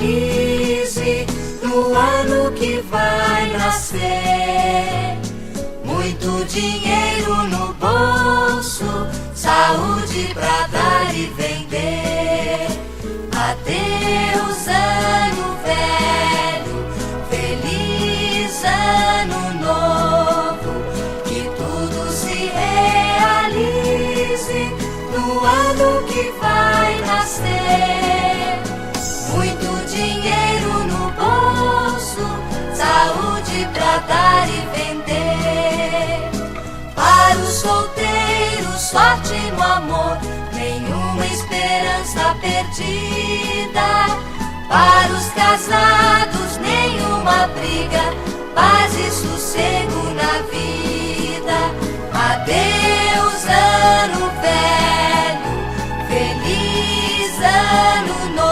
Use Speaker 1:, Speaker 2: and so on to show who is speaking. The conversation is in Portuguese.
Speaker 1: realize no ano que vai nascer. Muito dinheiro no bolso, saúde pra dar e vender. Adeus, ano velho, feliz ano novo, que tudo se realize no ano que vai nascer. Muito dinheiro no bolso, saúde pra dar e vender. Para os solteiros, sorte no amor, nenhuma esperança perdida. Para os casados, nenhuma briga, paz e sossego na vida. Adeus, ano velho, feliz ano novo.